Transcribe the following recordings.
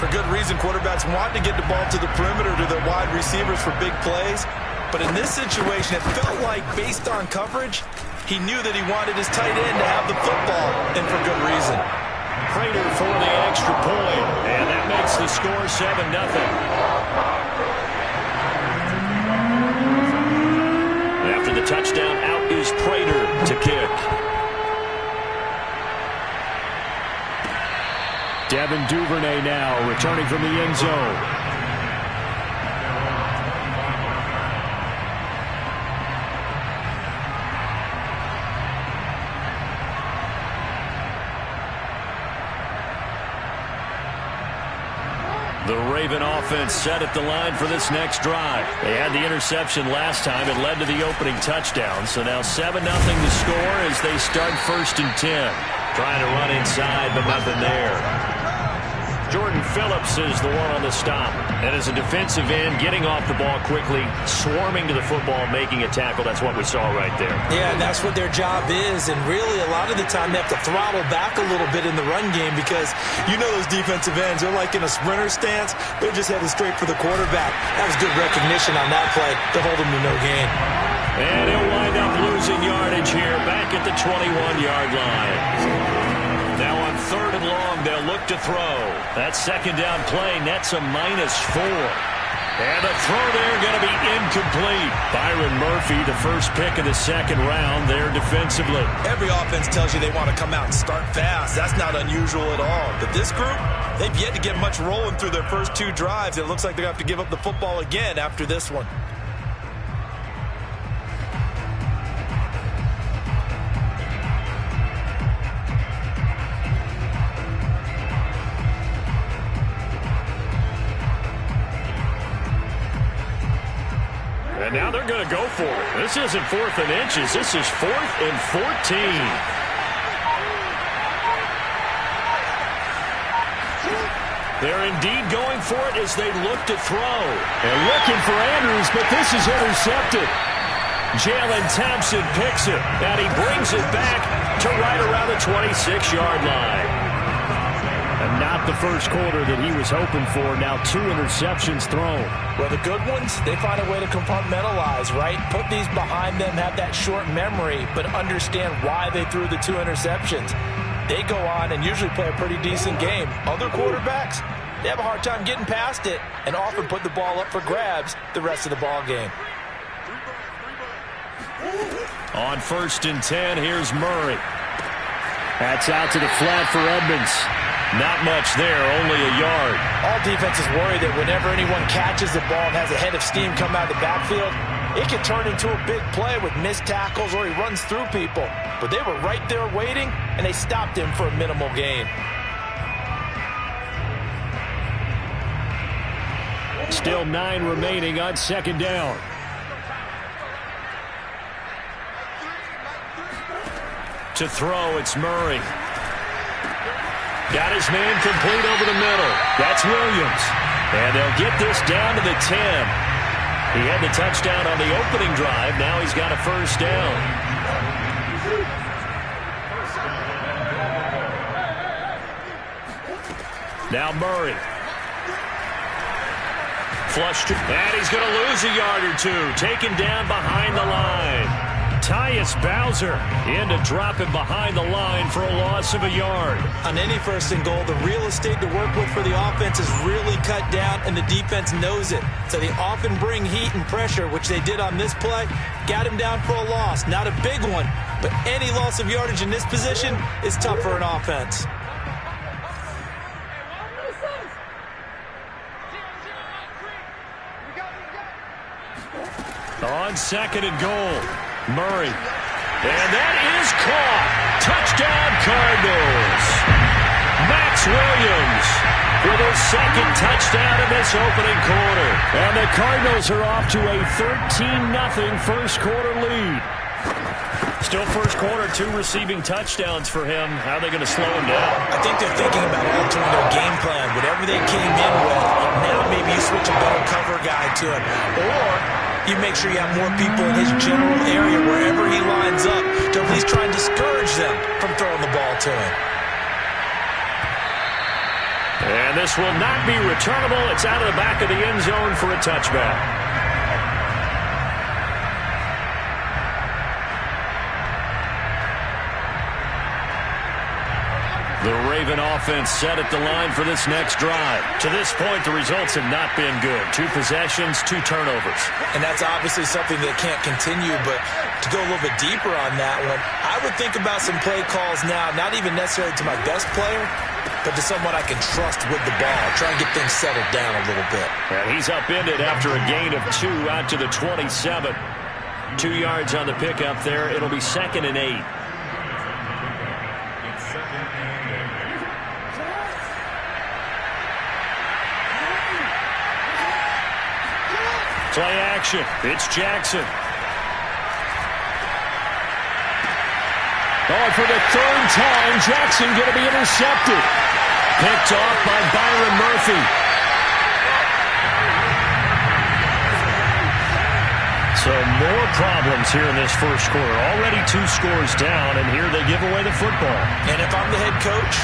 For good reason, quarterbacks want to get the ball to the perimeter to their wide receivers for big plays. But in this situation, it felt like, based on coverage, he knew that he wanted his tight end to have the football, and for good reason. Prater for the extra point, and that makes the score 7-0. After the touchdown, out is Prater to kick. Devin Duvernay now returning from the end zone. The Raven offense set at the line for this next drive. They had the interception last time. It led to the opening touchdown. So now 7-0 to score as they start 1st and 10. Trying to run inside, but nothing there. Jordan Phillips is the one on the stop. And as a defensive end, getting off the ball quickly, swarming to the football, making a tackle. That's what we saw right there. Yeah, and that's what their job is. And really, a lot of the time, they have to throttle back a little bit in the run game because you know those defensive ends, they're like in a sprinter stance. They're just headed straight for the quarterback. That was good recognition on that play to hold them to no gain. And he'll wind up losing yardage here back at the 21-yard line. Now on 3rd and long, they'll look to throw. That second down play nets a -4. And the throw there going to be incomplete. Byron Murphy, the first pick of the 2nd round there defensively. Every offense tells you they want to come out and start fast. That's not unusual at all. But this group, they've yet to get much rolling through their first 2 drives. It looks like they're going to have to give up the football again after this one. And now they're going to go for it. This isn't 4th and inches. This is 4th and 14. They're indeed going for it as they look to throw. And looking for Andrews, but this is intercepted. Jalen Thompson picks it, and he brings it back to right around the 26-yard line. And not the first quarter that he was hoping for. Now 2 interceptions thrown. Well, the good ones, they find a way to compartmentalize, right? Put these behind them, have that short memory, but understand why they threw the 2 interceptions. They go on and usually play a pretty decent game. Other quarterbacks, they have a hard time getting past it and often put the ball up for grabs the rest of the ball game. On 1st and 10, here's Murray. That's out to the flat for Edmonds. Not much there, only a yard. All defenses worry that whenever anyone catches the ball and has a head of steam come out of the backfield, it can turn into a big play with missed tackles or he runs through people. But they were right there waiting, and they stopped him for a minimal gain. Still 9 remaining on 2nd down. To throw, it's Murray. Got his man complete over the middle. That's Williams. And they'll get this down to the 10. He had the touchdown on the opening drive. Now he's got a 1st down. Now Murray. Flushed. And he's going to lose a yard or 2. Taken down behind the line. Tyus Bowser in to drop him behind the line for a loss of a yard. On any 1st and goal, the real estate to work with for the offense is really cut down, and the defense knows it. So they often bring heat and pressure, which they did on this play. Got him down for a loss. Not a big one, but any loss of yardage in this position is tough for an offense. On 2nd and goal. Murray. And that is caught. Touchdown, Cardinals. Max Williams for their 2nd touchdown in this opening quarter. And the Cardinals are off to a 13-0 first quarter lead. Still first quarter, 2 receiving touchdowns for him. How are they going to slow him down? I think they're thinking about altering their game plan. Whatever they came in with, now maybe you switch a better cover guy to him. Or you make sure you have more people in his general area wherever he lines up to at least try and discourage them from throwing the ball to him. And this will not be returnable. It's out of the back of the end zone for a touchback. The Raven offense set at the line for this next drive. To this point, the results have not been good. 2 possessions, 2 turnovers. And that's obviously something that can't continue, but to go a little bit deeper on that one, I would think about some play calls now, not even necessarily to my best player, but to someone I can trust with the ball. Try and get things settled down a little bit. And he's upended after a gain of 2 out to the 27. 2 yards on the pickup there. It'll be 2nd and 8. Play action. It's Jackson. Oh, for the 3rd time, Jackson going to be intercepted. Picked off by Byron Murphy. So more problems here in this first quarter. Already 2 scores down, and here they give away the football. And if I'm the head coach,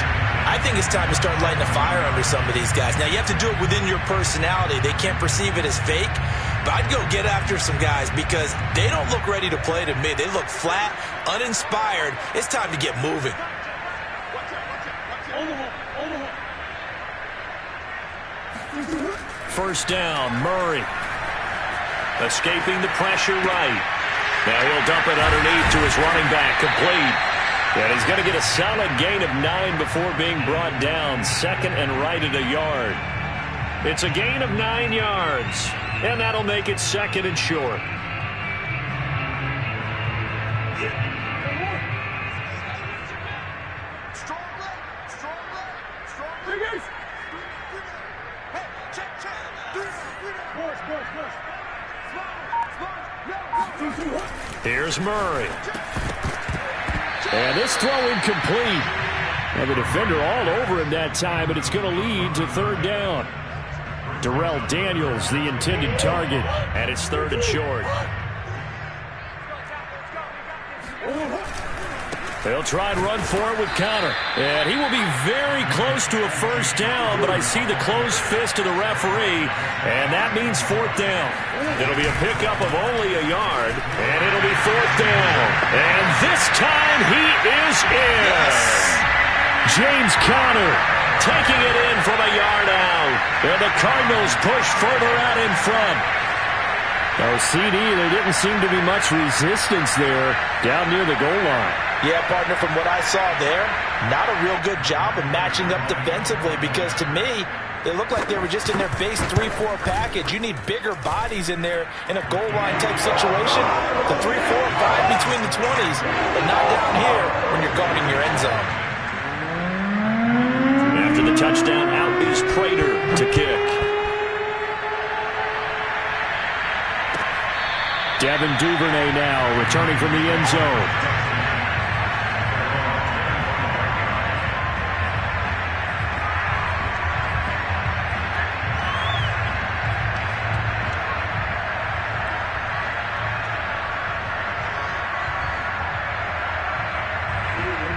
I think it's time to start lighting a fire under some of these guys. Now, you have to do it within your personality. They can't perceive it as fake. But I'd go get after some guys because they don't look ready to play to me. They look flat, uninspired. It's time to get moving. First down, Murray. Escaping the pressure right. Now he'll dump it underneath to his running back, complete. And he's going to get a solid gain of 9 before being brought down. 2nd and right at a yard. It's a gain of 9 yards. And that'll make it 2nd and short. Here's Murray. And this throw incomplete. And the defender all over him that time, but it's going to lead to 3rd down. Darrell Daniels, the intended target, and it's 3rd and short. They'll try and run for it with Conner. And he will be very close to a first down, but I see the closed fist of the referee, and that means 4th down. It'll be a pickup of only a yard, and it'll be 4th down. And this time he is in. Yes. James Conner taking it in from a yard out. And the Cardinals push further out in front. Now, CD, there didn't seem to be much resistance there down near the goal line. Yeah, partner, from what I saw there, not a real good job of matching up defensively because to me, they looked like they were just in their base 3-4 package. You need bigger bodies in there in a goal line type situation. The 3-4, 5 between the 20s, but not down here when you're guarding your end zone. After the touchdown, out is Prater to kick. Devin Duvernay now returning from the end zone.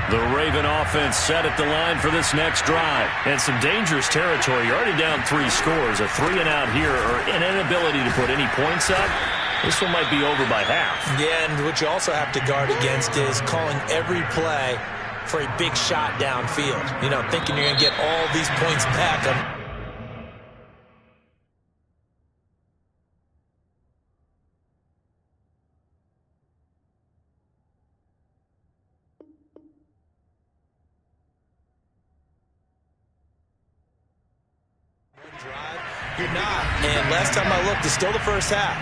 The Raven offense set at the line for this next drive. And some dangerous territory. You're already down 3 scores. A 3-and-out here or an inability to put any points up. This one might be over by half. Yeah, and what you also have to guard against is calling every play for a big shot downfield. You know, thinking you're going to get all these points back. You're not. And last time I looked, it's still the first half.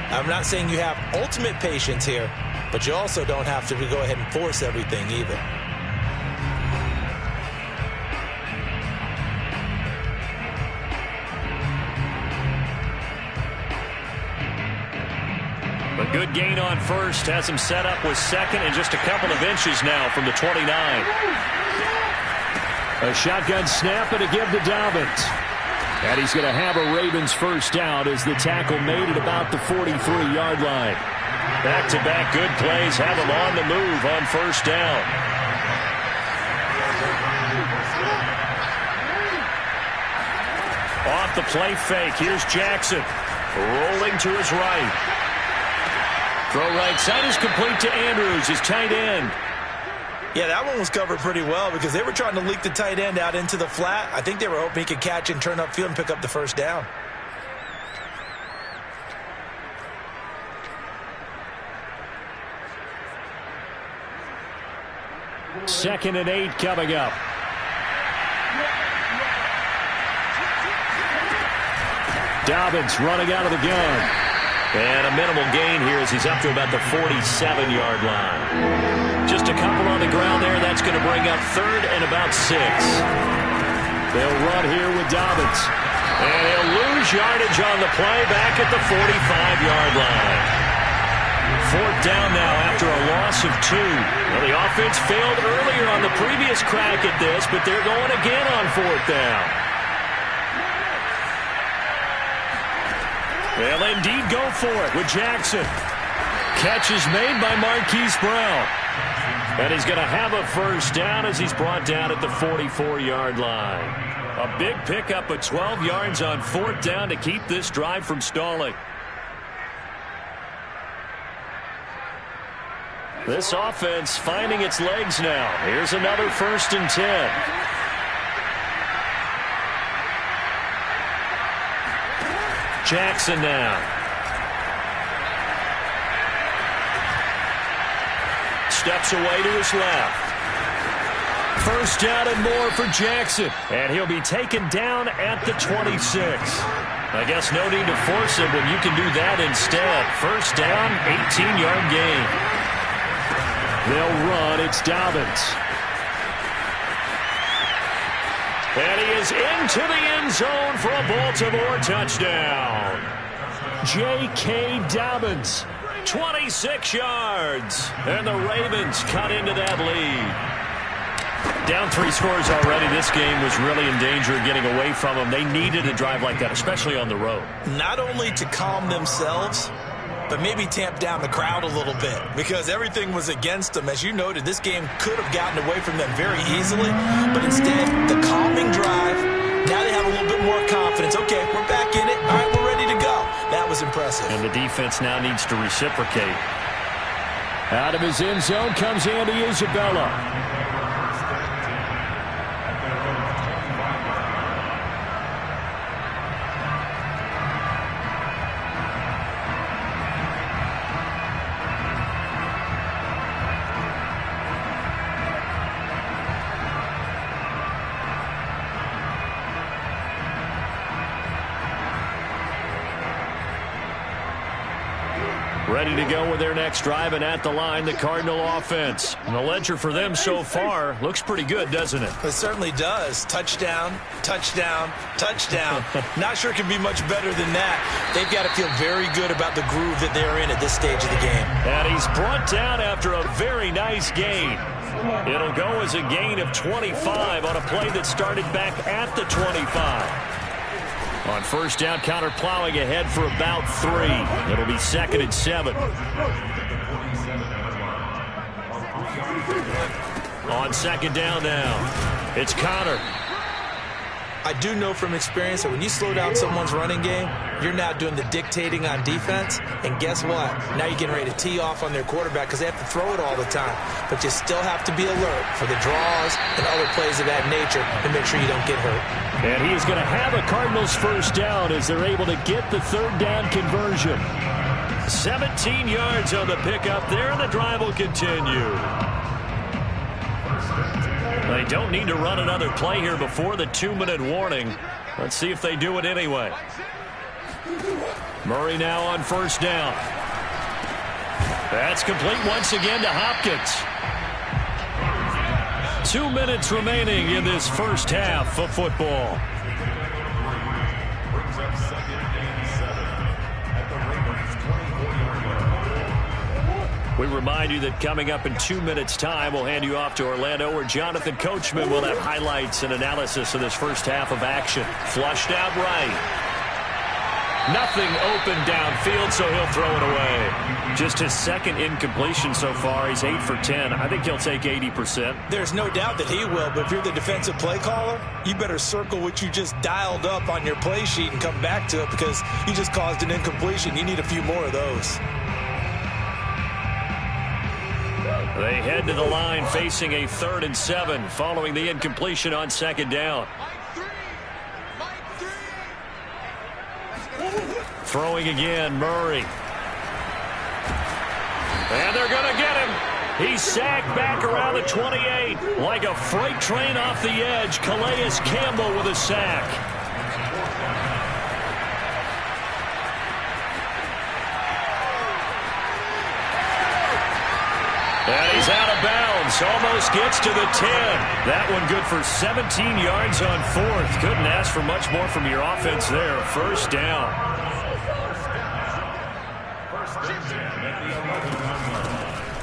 I'm not saying you have ultimate patience here, but you also don't have to go ahead and force everything either. A good gain on first. Has him set up with 2nd and just a couple of inches now from the 29. A shotgun snap and a give to Dobbins. And he's going to have a Ravens first down as the tackle made at about the 43-yard line. Back-to-back good plays have him on the move on first down. Off the play fake. Here's Jackson. Rolling to his right. Throw right side is complete to Andrews, his tight end. Yeah, that one was covered pretty well because they were trying to leak the tight end out into the flat. I think they were hoping he could catch and turn upfield and pick up the first down. Second and 8 coming up. Dobbins running out of the gun. And a minimal gain here as he's up to about the 47-yard line. Just a couple on the ground there. That's going to bring up third and about 6. They'll run here with Dobbins. And he'll lose yardage on the play back at the 45-yard line. Fourth down now after a loss of 2. Well, the offense failed earlier on the previous crack at this, but they're going again on fourth down. They'll indeed go for it with Jackson. Catch is made by Marquise Brown. And he's going to have a first down as he's brought down at the 44-yard line. A big pickup of 12 yards on fourth down to keep this drive from stalling. This offense finding its legs now. Here's another 1st and 10. Jackson now. Steps away to his left. First down and more for Jackson. And he'll be taken down at the 26. I guess no need to force him when you can do that instead. First down, 18-yard gain. They'll run. It's Dobbins. And he is into the end zone for a Baltimore touchdown. J.K. Dobbins, 26 yards. And the Ravens cut into that lead. Down 3 scores already. This game was really in danger of getting away from them. They needed a drive like that, especially on the road. Not only to calm themselves, but maybe tamp down the crowd a little bit because everything was against them. As you noted, this game could have gotten away from them very easily, but instead, the calming drive, now they have a little bit more confidence. Okay, we're back in it. All right, we're ready to go. That was impressive. And the defense now needs to reciprocate. Out of his end zone comes Andy Isabella. Ready to go with their next drive, and at the line, the Cardinal offense. And the ledger for them so far looks pretty good, doesn't it? It certainly does. Touchdown, touchdown, touchdown. Not sure it can be much better than that. They've got to feel very good about the groove that they're in at this stage of the game. And he's brought down after a very nice gain. It'll go as a gain of 25 on a play that started back at the 25. On first down, counter plowing ahead for about 3. It'll be 2nd and 7. On second down now, it's Connor. I do know from experience that when you slow down someone's running game, you're now doing the dictating on defense. And guess what? Now you're getting ready to tee off on their quarterback because they have to throw it all the time. But you still have to be alert for the draws and other plays of that nature to make sure you don't get hurt. And he is going to have a Cardinals first down as they're able to get the third down conversion. 17 yards on the pickup there, and the drive will continue. They don't need to run another play here before the 2-minute warning. Let's see if they do it anyway. Murray now on first down. That's complete once again to Hopkins. 2 minutes remaining in this first half of football. We remind you that coming up in 2 minutes' time, we'll hand you off to Orlando, where Jonathan Coachman will have highlights and analysis of this first half of action. Flushed out right. Nothing open downfield, so he'll throw it away. Just his second incompletion so far. He's 8 for 10. I think he'll take 80%. There's no doubt that he will, but if you're the defensive play caller, you better circle what you just dialed up on your play sheet and come back to it because you just caused an incompletion. You need a few more of those. They head to the line facing a 3rd and 7 following the incompletion on 2nd down. Throwing again, Murray. And they're going to get him. He's sacked back around the 28. Like a freight train off the edge, Calais Campbell with a sack. And he's out of bounds. Almost gets to the 10. That one good for 17 yards on 4th. Couldn't ask for much more from your offense there. 1st down.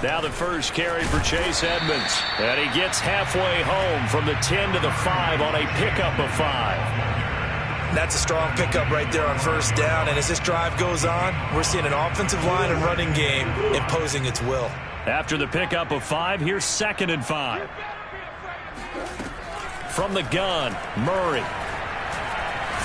Now the first carry for Chase Edmonds. And he gets halfway home from the 10 to the 5 on a pickup of 5. That's a strong pickup right there on 1st down. And as this drive goes on, we're seeing an offensive line and running game imposing its will. After the pickup of 5, here's 2nd and 5. From the gun, Murray.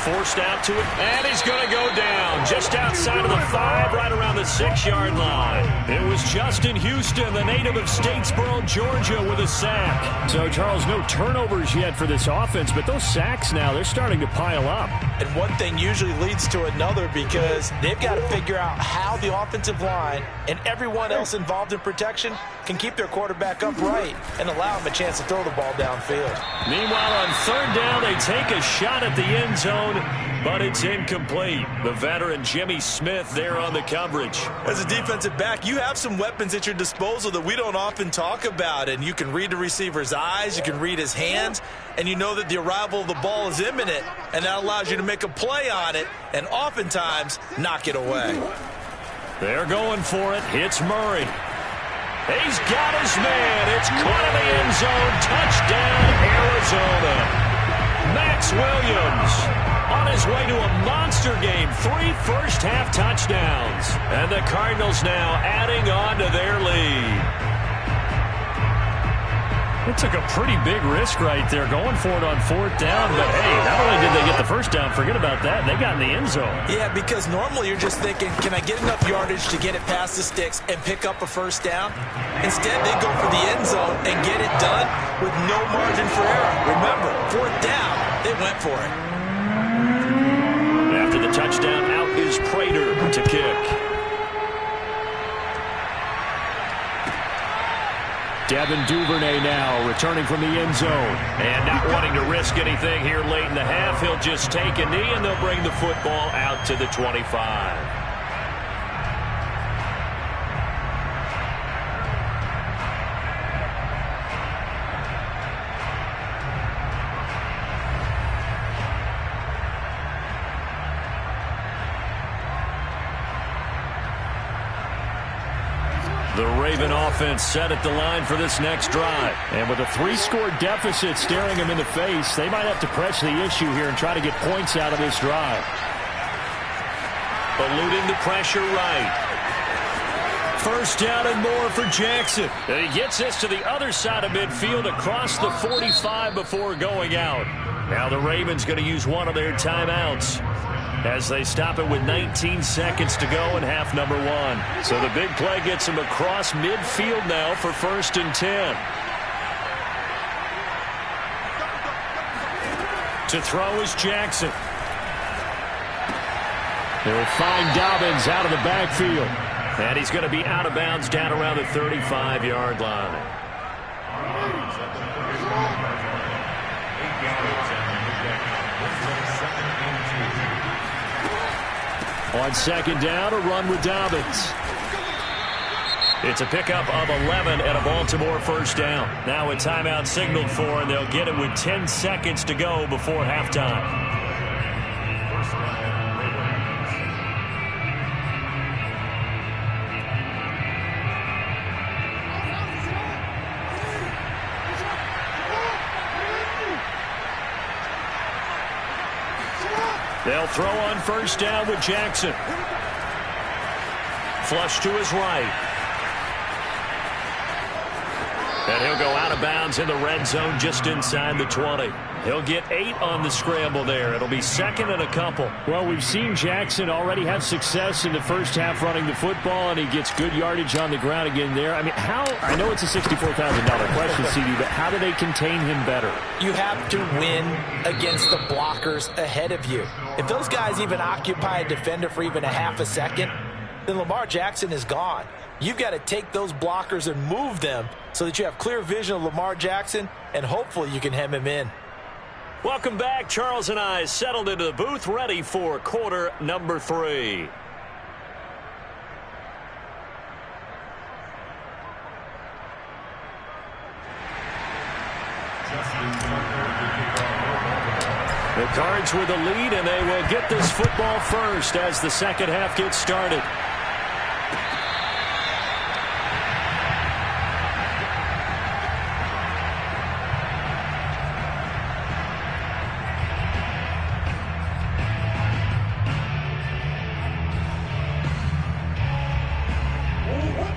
Forced out to it, and he's going to go down just outside of the 5, right around the 6-yard line. It was Justin Houston, the native of Statesboro, Georgia, with a sack. So, Charles, no turnovers yet for this offense, but those sacks now, they're starting to pile up. And one thing usually leads to another because they've got to figure out how the offensive line and everyone else involved in protection can keep their quarterback upright and allow him a chance to throw the ball downfield. Meanwhile, on 3rd down, they take a shot at the end zone, but it's incomplete. The veteran Jimmy Smith there on the coverage. As a defensive back, you have some weapons at your disposal that we don't often talk about, and you can read the receiver's eyes, you can read his hands, and you know that the arrival of the ball is imminent, and that allows you to make a play on it and oftentimes knock it away. They're going for it. Hits Murray. He's got his man. It's caught in the end zone. Touchdown, Arizona. Max Williams on his way to a monster game. 3 first-half touchdowns. And the Cardinals now adding on to their lead. It took a pretty big risk right there going for it on 4th down. But, hey, not only did they get the first down, forget about that, they got in the end zone. Yeah, because normally you're just thinking, can I get enough yardage to get it past the sticks and pick up a 1st down? Instead, they go for the end zone and get it done with no margin for error. Remember, 4th down, they went for it. After the touchdown, out is Prater to kick. Devin Duvernay now returning from the end zone. And not wanting to risk anything here late in the half, he'll just take a knee and they'll bring the football out to the 25. The Raven offense set at the line for this next drive. And with a 3-score deficit staring them in the face, they might have to press the issue here and try to get points out of this drive. Eluding the pressure right. 1st down and more for Jackson. And he gets this to the other side of midfield across the 45 before going out. Now the Ravens going to use one of their timeouts as they stop it with 19 seconds to go in half number 1. So the big play gets him across midfield now for 1st and 10. To throw is Jackson. They'll find Dobbins out of the backfield. And he's going to be out of bounds down around the 35-yard line. On 2nd down, a run with Dobbins. It's a pickup of 11 and a Baltimore 1st down. Now a timeout signaled for, and they'll get it with 10 seconds to go before halftime. They'll throw on first down with Jackson. Flush to his right. And he'll go out of bounds in the red zone just inside the 20. He'll get 8 on the scramble there. It'll be second and a couple. Well, we've seen Jackson already have success in the first half running the football, and he gets good yardage on the ground again there. I mean, I know it's a $64,000 question, CD, but how do they contain him better? You have to win against the blockers ahead of you. If those guys even occupy a defender for even a half a second, then Lamar Jackson is gone. You've got to take those blockers and move them so that you have clear vision of Lamar Jackson, and hopefully you can hem him in. Welcome back. Charles and I settled into the booth, ready for quarter number 3. The Cards with the lead, and they will get this football first as the second half gets started.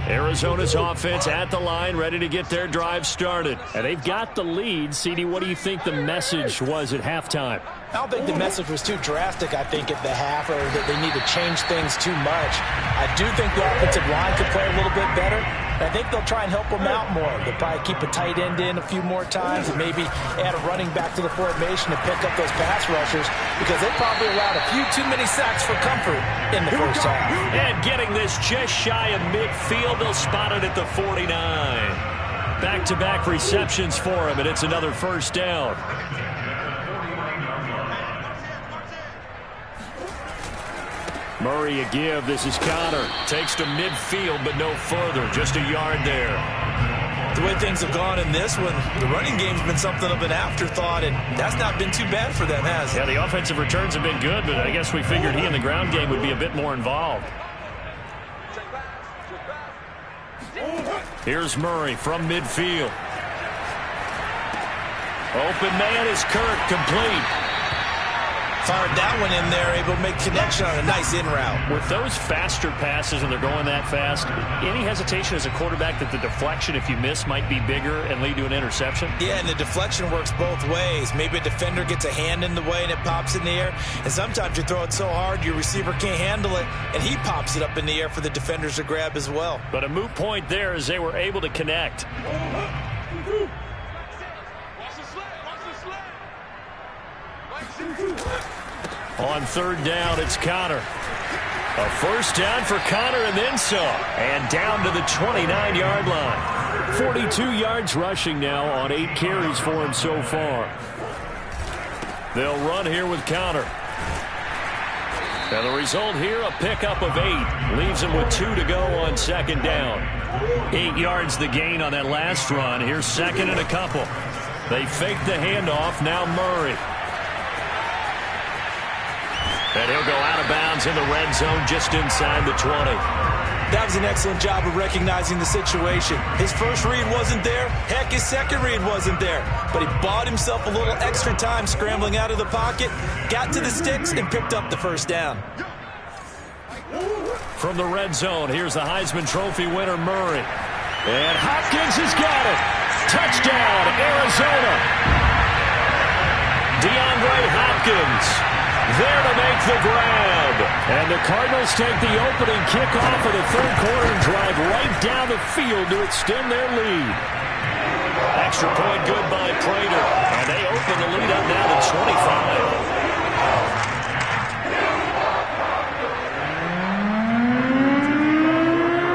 Arizona's offense at the line, ready to get their drive started. And they've got the lead. CD, what do you think the message was at halftime? I don't think the message was too drastic, I think, at the half, or that they need to change things too much. I do think the offensive line could play a little bit better. I think they'll try and help them out more. They'll probably keep a tight end in a few more times and maybe add a running back to the formation to pick up those pass rushers, because they probably allowed a few too many sacks for comfort in the first half. And getting this just shy of midfield, they'll spot it at the 49. Back-to-back receptions for him, and it's another first down. Murray a give. This is Connor. Takes to midfield, but no further. Just a yard there. The way things have gone in this one, the running game's been something of an afterthought, and that's not been too bad for them, has it? Yeah, the offensive returns have been good, but I guess we figured he in the ground game would be a bit more involved. Here's Murray from midfield. Open man is Kirk, complete. Fired that one in there, able to make connection on a nice in route. With those faster passes and they're going that fast, any hesitation as a quarterback that the deflection, if you miss, might be bigger and lead to an interception? Yeah, and the deflection works both ways. Maybe a defender gets a hand in the way and it pops in the air. And sometimes you throw it so hard your receiver can't handle it, and he pops it up in the air for the defenders to grab as well. But a moot point there as they were able to connect. On third down, it's Connor. A first down for Connor and then some. And down to the 29-yard line. 42 yards rushing now on 8 carries for him so far. They'll run here with Connor. And the result here, a pickup of 8. Leaves him with 2 to go on second down. 8 yards the gain on that last run. Here's second and a couple. They fake the handoff. Now Murray. And he'll go out of bounds in the red zone just inside the 20. That was an excellent job of recognizing the situation. His first read wasn't there. Heck, his second read wasn't there. But he bought himself a little extra time scrambling out of the pocket, got to the sticks, and picked up the first down. From the red zone, here's the Heisman Trophy winner, Murray. And Hopkins has got it. Touchdown, Arizona. DeAndre Hopkins there to make the grab. And the Cardinals take the opening kickoff of the third quarter and drive right down the field to extend their lead. Extra point good by Prater. And they open the lead up now to 25.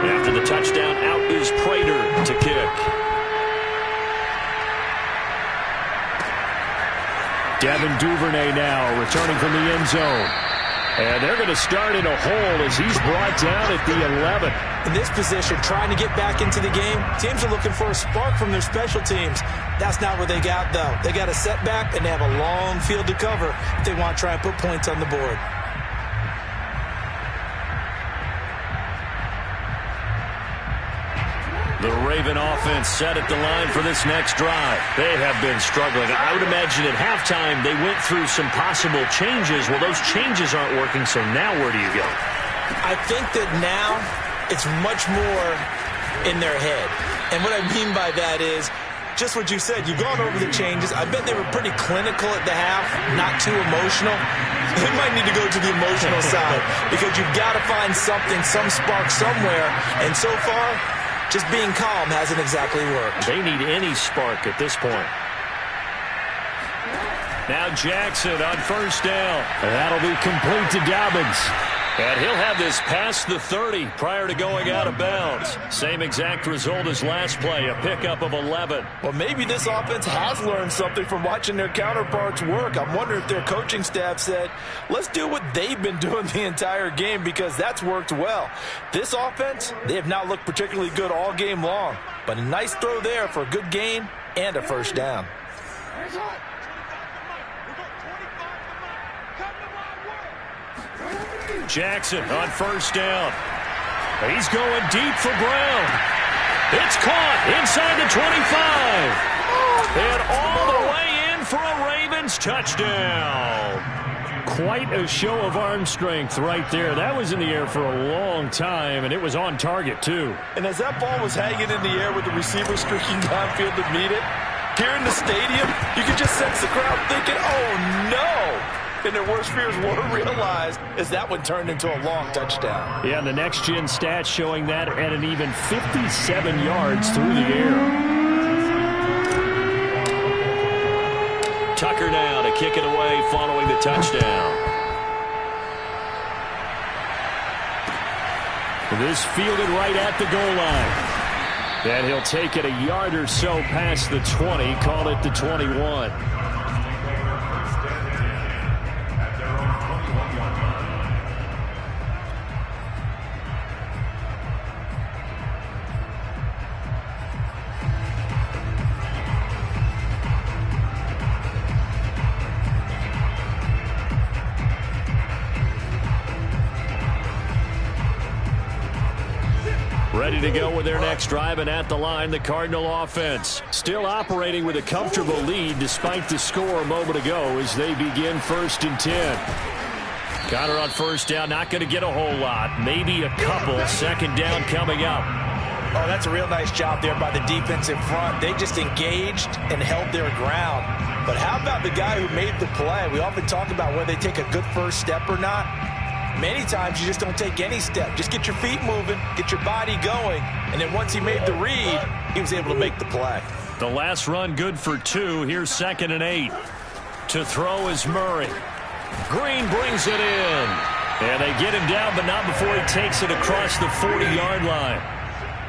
After the touchdown, out is Prater to kick. Devin Duvernay now returning from the end zone. And they're going to start in a hole as he's brought down at the 11. In this position, trying to get back into the game, teams are looking for a spark from their special teams. That's not what they got, though. They got a setback, and they have a long field to cover if they want to try and put points on the board. The Raven offense set at the line for this next drive. They have been struggling. I would imagine at halftime they went through some possible changes. Well, those changes aren't working, so now where do you go? I think that now it's much more in their head. And what I mean by that is just what you said. You've gone over the changes. I bet they were pretty clinical at the half, not too emotional. They might need to go to the emotional side because you've got to find something, some spark somewhere. And so far, just being calm hasn't exactly worked. They need any spark at this point. Now Jackson on first down. And that'll be complete to Dobbins. And he'll have this past the 30 prior to going out of bounds. Same exact result as last play, a pickup of 11. Well, maybe this offense has learned something from watching their counterparts work. I'm wondering if their coaching staff said, let's do what they've been doing the entire game because that's worked well. This offense, they have not looked particularly good all game long. But a nice throw there for a good gain and a first down. Jackson on first down. He's going deep for Brown. It's caught inside the 25. And all the way in for a Ravens touchdown. Quite a show of arm strength right there. That was in the air for a long time, and it was on target, too. And as that ball was hanging in the air with the receiver streaking downfield to meet it, here in the stadium, you could just sense the crowd thinking, oh, no. And their worst fears were realized as that one turned into a long touchdown. Yeah, and the next-gen stats showing that at an even 57 yards through the air. Tucker now to kick it away following the touchdown. This fielded right at the goal line. And he'll take it a yard or so past the 20, call it the 21. Ready to go with their next drive, and at the line, the Cardinal offense. Still operating with a comfortable lead despite the score a moment ago as they begin 1st and 10. Connor on first down, not going to get a whole lot. Maybe a couple. Second down coming up. Oh, that's a real nice job there by the defense in front. They just engaged and held their ground. But how about the guy who made the play? We often talk about whether they take a good first step or not. Many times you just don't take any step. Just get your feet moving, get your body going, and then once he made the read, he was able to make the play. The last run good for 2. Here's 2nd and 8. To throw is Murray. Green brings it in. And they get him down, but not before he takes it across the 40-yard line.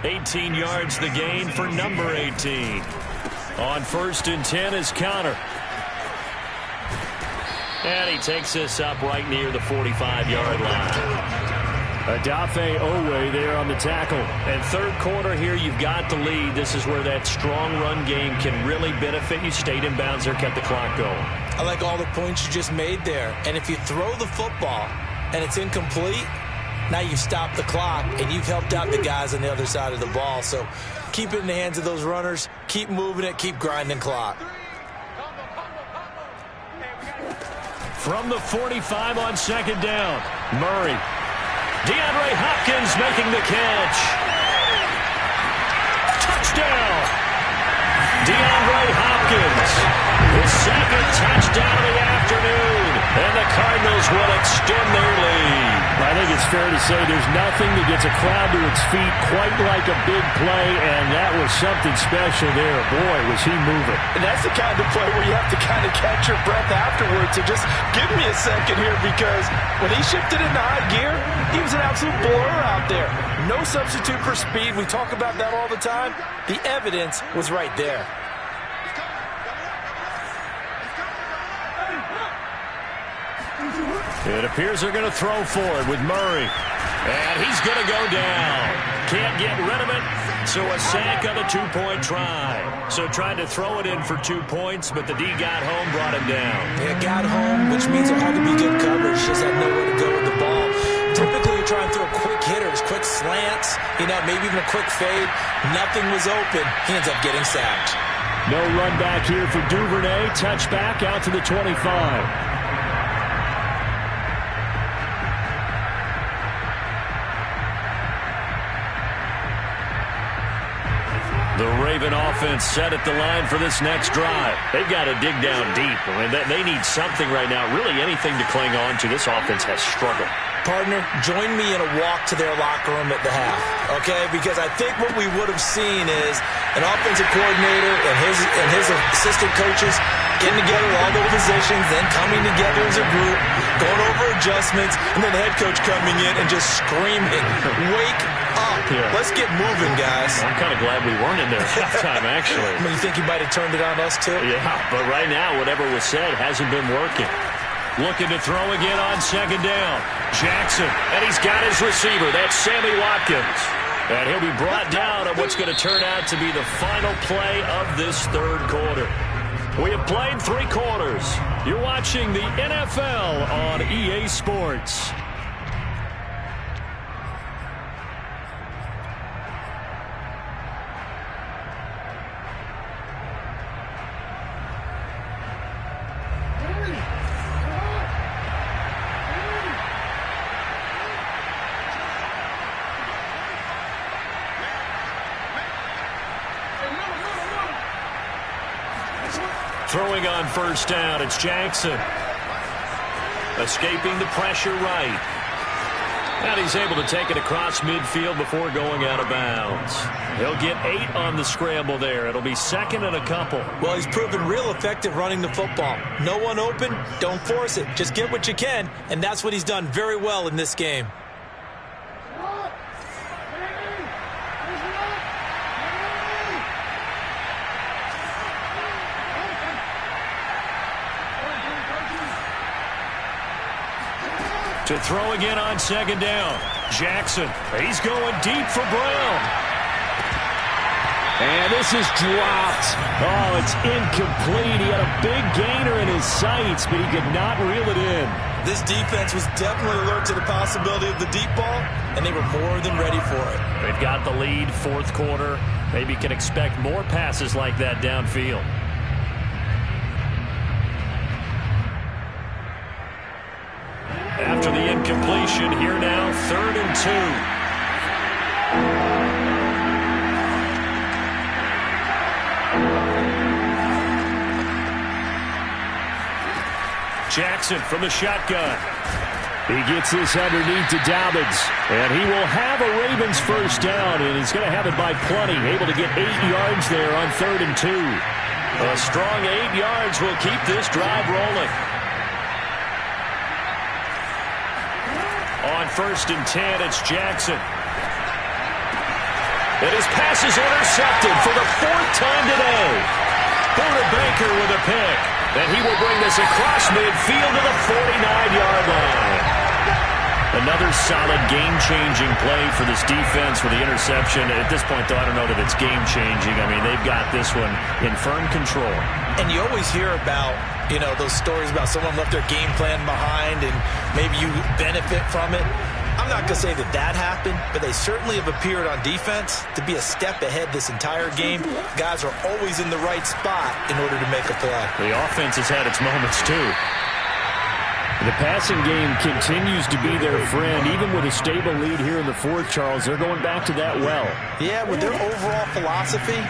18 yards the gain for number 18. On 1st and 10 is Connor. And he takes this up right near the 45-yard line. Odafe Owe there on the tackle. And third quarter here, you've got the lead. This is where that strong run game can really benefit you. Stayed in bounds there, kept the clock going. I like all the points you just made there. And if you throw the football and it's incomplete, now you stop the clock and you've helped out the guys on the other side of the ball. So keep it in the hands of those runners. Keep moving it. Keep grinding clock. From the 45 on 2nd down, Murray. DeAndre Hopkins making the catch. Touchdown. DeAndre Hopkins. His 2nd touchdown of the afternoon. And the Cardinals will extend their lead. I think it's fair to say there's nothing that gets a crowd to its feet quite like a big play, and that was something special there. Boy, was he moving. And that's the kind of play where you have to kind of catch your breath afterwards. So just give me a second here, because when he shifted into high gear, he was an absolute blur out there. No substitute for speed. We talk about that all the time. The evidence was right there. It appears they're going to throw for it with Murray. And he's going to go down. Can't get rid of it. So a sack on a 2-point try. So trying to throw it in for 2 points, but the D got home, brought him down. Yeah, got home, which means there had to be good coverage. Just had nowhere to go with the ball. Typically, you try and throw quick hitters, quick slants, maybe even a quick fade. Nothing was open. He ends up getting sacked. No run back here for Duvernay. Touchback out to the 25. The Raven offense set at the line for this next drive. They've got to dig down deep. I mean, they need something right now, really anything to cling on to. This offense has struggled. Partner, join me in a walk to their locker room at the half, okay? Because I think what we would have seen is an offensive coordinator and his assistant coaches getting together all their positions, then coming together as a group, going over adjustments, and then the head coach coming in and just screaming, "Wake up. Yeah. Let's get moving, guys." I'm kind of glad we weren't in there at halftime, actually. I mean, you think he might have turned it on us, too? Yeah, but right now, whatever was said hasn't been working. Looking to throw again on second down. Jackson, and he's got his receiver. That's Sammy Watkins. And he'll be brought down on what's going to turn out to be the final play of this third quarter. We have played 3 quarters. You're watching the NFL on EA Sports. Throwing on first down, it's Jackson. Escaping the pressure right. And he's able to take it across midfield before going out of bounds. He'll get 8 on the scramble there. It'll be second and a couple. Well, he's proven real effective running the football. No one open, don't force it. Just get what you can, and that's what he's done very well in this game. To throw again on second down. Jackson, he's going deep for Brown. And this is dropped. Oh, it's incomplete. He had a big gainer in his sights, but he could not reel it in. This defense was definitely alert to the possibility of the deep ball, and they were more than ready for it. They've got the lead, fourth quarter. Maybe can expect more passes like that downfield. After the incompletion, here now, 3rd and 2. Jackson from the shotgun. He gets this underneath to Dobbins, and he will have a Ravens first down, and he's going to have it by plenty, able to get 8 yards there on 3rd and 2. A strong 8 yards will keep this drive rolling. On 1st and 10, it's Jackson. And his pass is intercepted for the 4th time today. Buda Baker with a pick. And he will bring this across midfield to the 49-yard line. Another solid game-changing play for this defense with the interception. At this point, though, I don't know that it's game-changing. I mean, they've got this one in firm control. And you always hear about, those stories about someone left their game plan behind and maybe you benefit from it. I'm not going to say that happened, but they certainly have appeared on defense to be a step ahead this entire game. Guys are always in the right spot in order to make a play. The offense has had its moments, too. The passing game continues to be their friend. Even with a stable lead here in the 4th, Charles, they're going back to that well. Yeah, with their overall philosophy,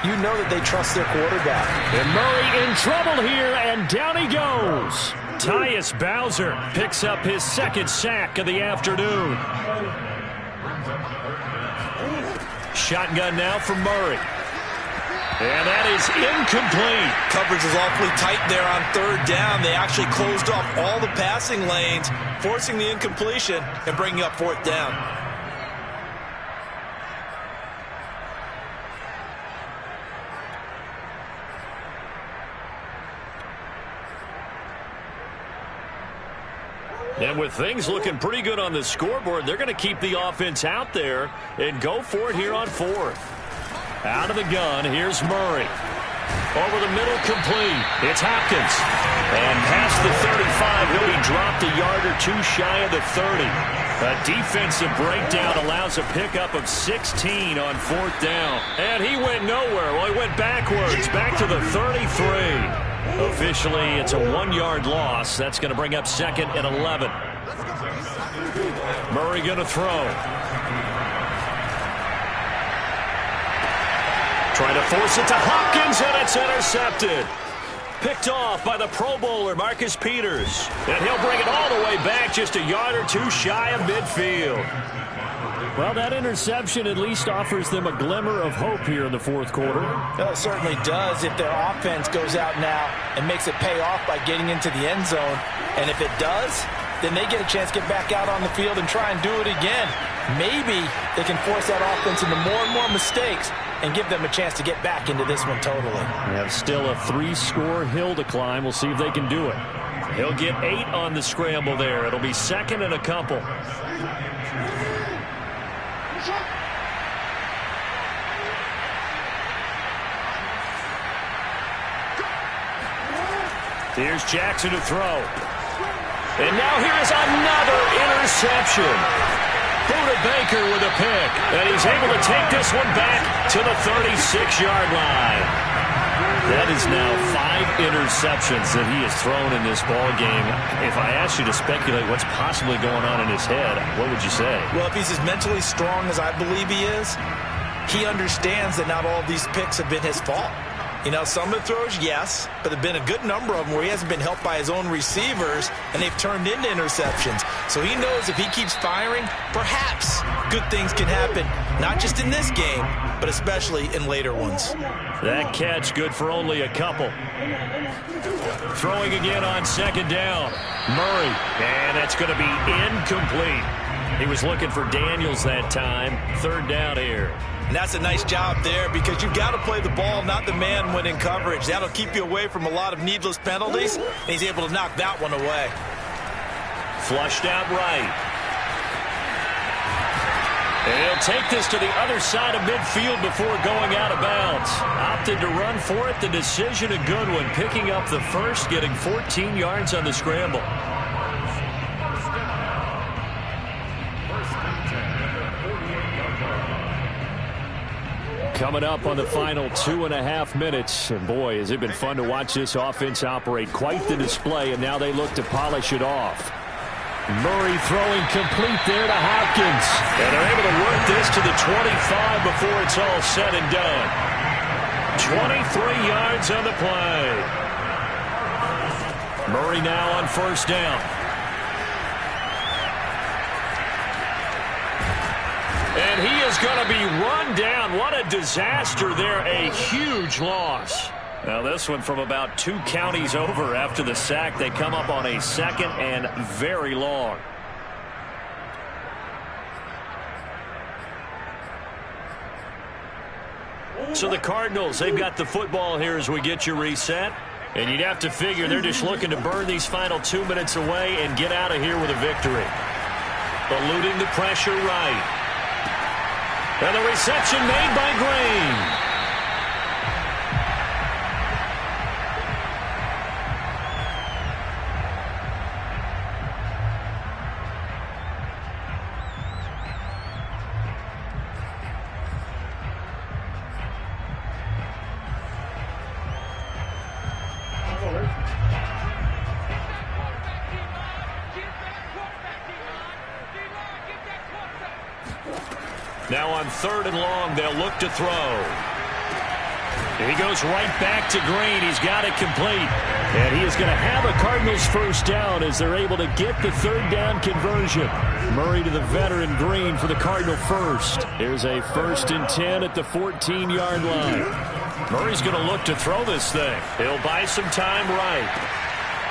you know that they trust their quarterback. And Murray in trouble here, and down he goes. Tyus Bowser picks up his 2nd sack of the afternoon. Shotgun now for Murray. And that is incomplete. Coverage is awfully tight there on 3rd down. They actually closed off all the passing lanes, forcing the incompletion and bringing up 4th down. And with things looking pretty good on the scoreboard, they're going to keep the offense out there and go for it here on 4th. Out of the gun, here's Murray. Over the middle, complete. It's Hopkins. And past the 35, he'll be dropped a yard or two shy of the 30. A defensive breakdown allows a pickup of 16 on 4th down. And he went nowhere. Well, he went backwards, back to the 33. Officially, it's a 1-yard loss. That's going to bring up 2nd and 11. Murray going to throw. Trying to force it to Hopkins, and it's intercepted. Picked off by the Pro Bowler, Marcus Peters. And he'll bring it all the way back just a yard or two shy of midfield. Well, that interception at least offers them a glimmer of hope here in the 4th quarter. Well, it certainly does if their offense goes out now and makes it pay off by getting into the end zone. And if it does, then they get a chance to get back out on the field and try and do it again. Maybe they can force that offense into more and more mistakes and give them a chance to get back into this one totally. We have still a 3-score hill to climb. We'll see if they can do it. He'll get 8 on the scramble there. It'll be 2nd and a couple. Here's Jackson to throw. And now here is another interception. Buda Baker with a pick. And he's able to take this one back to the 36-yard line. That is now 5 interceptions that he has thrown in this ball game. If I asked you to speculate what's possibly going on in his head, what would you say? Well, if he's as mentally strong as I believe he is, he understands that not all of these picks have been his fault. You know, some of the throws, yes, but there have been a good number of them where he hasn't been helped by his own receivers, and they've turned into interceptions. So he knows if he keeps firing, perhaps good things can happen, not just in this game, but especially in later ones. That catch good for only a couple. Throwing again on 2nd down. Murray, and that's going to be incomplete. He was looking for Daniels that time. 3rd down here. And that's a nice job there because you've got to play the ball, not the man when in coverage. That'll keep you away from a lot of needless penalties, and he's able to knock that one away. Flushed out right. And he'll take this to the other side of midfield before going out of bounds. Opted to run for it. The decision a good one. Picking up the first, getting 14 yards on the scramble. Coming up on the final 2.5 minutes. And boy, has it been fun to watch this offense operate. Quite the display, and now they look to polish it off. Murray throwing complete there to Hopkins. And they're able to work this to the 25 before it's all said and done. 23 yards on the play. Murray now on 1st down. And he is going to be run down. What a disaster there. A huge loss. Now this one from about 2 counties over after the sack. They come up on a 2nd and very long. So the Cardinals, they've got the football here as we get you reset. And you'd have to figure they're just looking to burn these final 2 minutes away and get out of here with a victory. Eluding the pressure right. And the reception made by Green. Now on 3rd and long, they'll look to throw. He goes right back to Green. He's got it complete. And he is going to have a Cardinals 1st down as they're able to get the 3rd down conversion. Murray to the veteran Green for the Cardinal first. Here's a 1st and 10 at the 14-yard line. Murray's going to look to throw this thing. He'll buy some time right.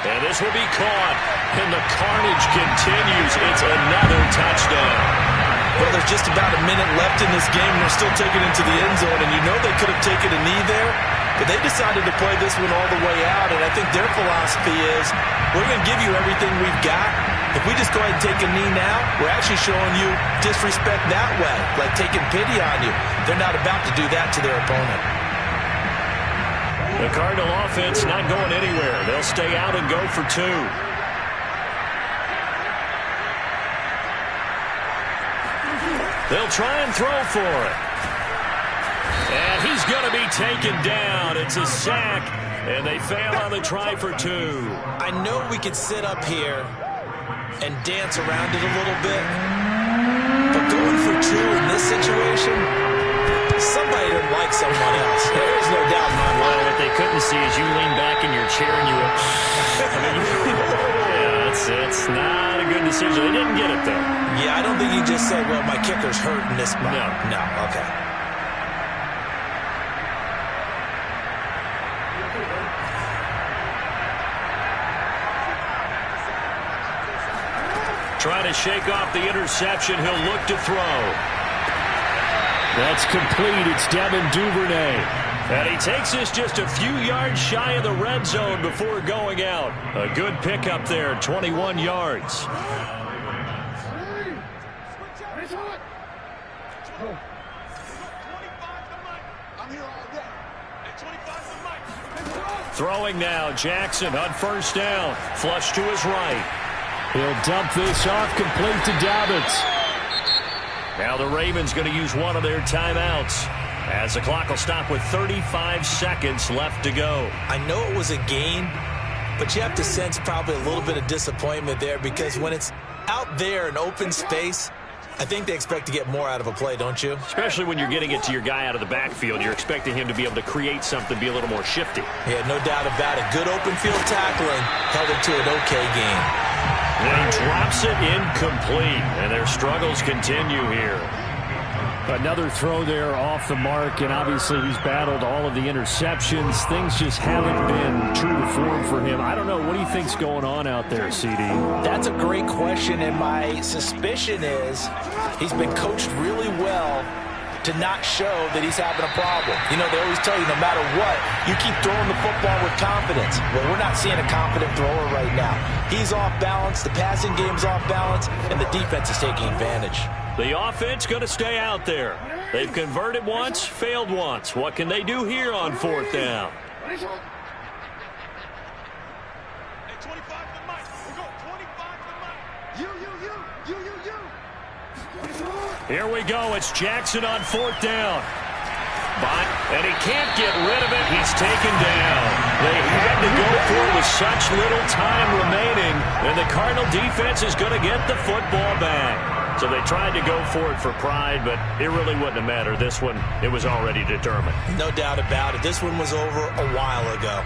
And this will be caught. And the carnage continues. It's another touchdown. Well, there's just about a minute left in this game, and they're still taking it into the end zone. And you know they could have taken a knee there, but they decided to play this one all the way out. And I think their philosophy is, we're going to give you everything we've got. If we just go ahead and take a knee now, we're actually showing you disrespect that way, like taking pity on you. They're not about to do that to their opponent. The Cardinal offense not going anywhere. They'll stay out and go for 2. They'll try and throw for it. And he's going to be taken down. It's a sack, and they fail on the try for 2. I know we could sit up here and dance around it a little bit, but going for 2 in this situation, somebody didn't like someone else. There's no doubt in my mind. Well, what they couldn't see is you lean back in your chair and you went, yeah, it's not a good decision. They didn't get it, though. Yeah, I don't think you just said, well, my kicker's hurt in this spot. No, okay. Trying to shake off the interception. He'll look to throw. That's complete. It's Devin Duvernay. And he takes this just a few yards shy of the red zone before going out. A good pickup there, 21 yards. Throwing now, Jackson on first down. Flush to his right. He'll dump this off, complete to Dobbins. Now the Ravens going to use one of their timeouts as the clock will stop with 35 seconds left to go. I know it was a gain, but you have to sense probably a little bit of disappointment there because when it's out there in open space, I think they expect to get more out of a play, don't you? Especially when you're getting it to your guy out of the backfield. You're expecting him to be able to create something, be a little more shifty. Yeah, no doubt about it. Good open field tackling held him to an okay game. And he drops it incomplete, and their struggles continue here. Another throw there off the mark, and obviously he's battled all of the interceptions. Things just haven't been true to form for him. I don't know. What do you think's going on out there, CD? That's a great question, and my suspicion is he's been coached really well to not show that he's having a problem. You know, they always tell you no matter what, you keep throwing the football with confidence. Well, we're not seeing a confident thrower right now. He's off balance, the passing game's off balance, and the defense is taking advantage. The offense going to stay out there. They've converted once, failed once. What can they do here on fourth down? Here we go. It's Jackson on fourth down. And he can't get rid of it. He's taken down. They had to go for it with such little time remaining. And the Cardinal defense is going to get the football back. So they tried to go for it for pride, but it really wouldn't have mattered. This one, it was already determined. No doubt about it. This one was over a while ago.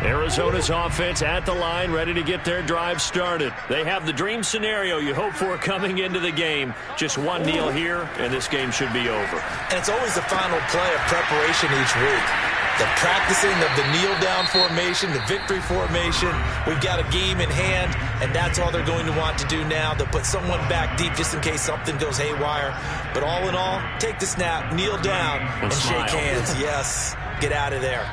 Arizona's offense at the line, ready to get their drive started. They have the dream scenario you hope for coming into the game. Just one kneel here, and this game should be over. And it's always the final play of preparation each week. The practicing of the kneel-down formation, the victory formation. We've got a game in hand, and that's all they're going to want to do now. They'll put someone back deep just in case something goes haywire. But all in all, take the snap, kneel down, and shake hands. Yes, get out of there.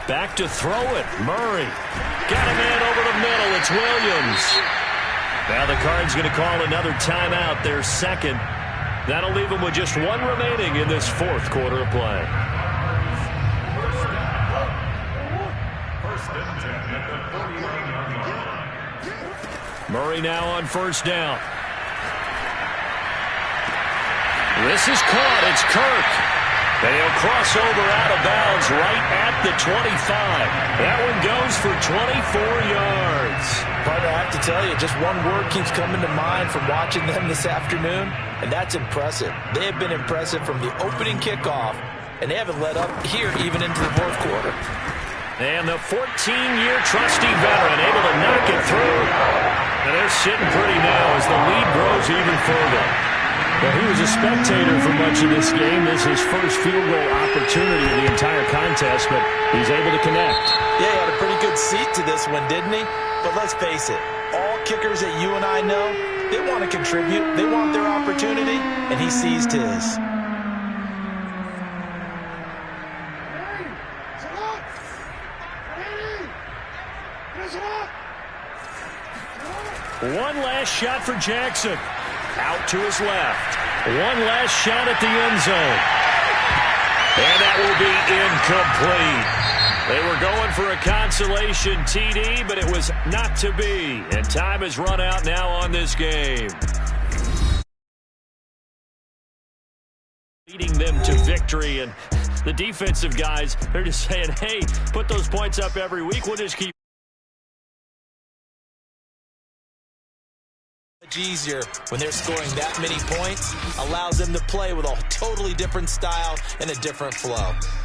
Back to throw it. Murray. Got a man over the middle. It's Williams. Now the Cards going to call another timeout, their second. That'll leave them with just one remaining in this fourth quarter of play. Murray now on first down. This is caught. It's Kirk. And he'll cross over out of bounds right at the 25. That one goes for 24 yards. Partner, I have to tell you, just one word keeps coming to mind from watching them this afternoon, and that's impressive. They have been impressive from the opening kickoff, and they haven't let up here even into the fourth quarter. And the 14-year trusty veteran able to knock it through. And they're sitting pretty now as the lead grows even further. Well, he was a spectator for much of this game. This is his first field goal opportunity of the entire contest, but he's able to connect. Yeah, he had a pretty good seat to this one, didn't he? But let's face it, all kickers that you and I know, they want to contribute. They want their opportunity, and he seized his. One last shot for Jackson. Out to his left. One last shot at the end zone. And that will be incomplete. They were going for a consolation TD, but it was not to be. And time has run out now on this game. Leading them to victory, and the defensive guys, they're just saying, hey, put those points up every week. We'll just keep. Much easier when they're scoring that many points, allows them to play with a totally different style and a different flow.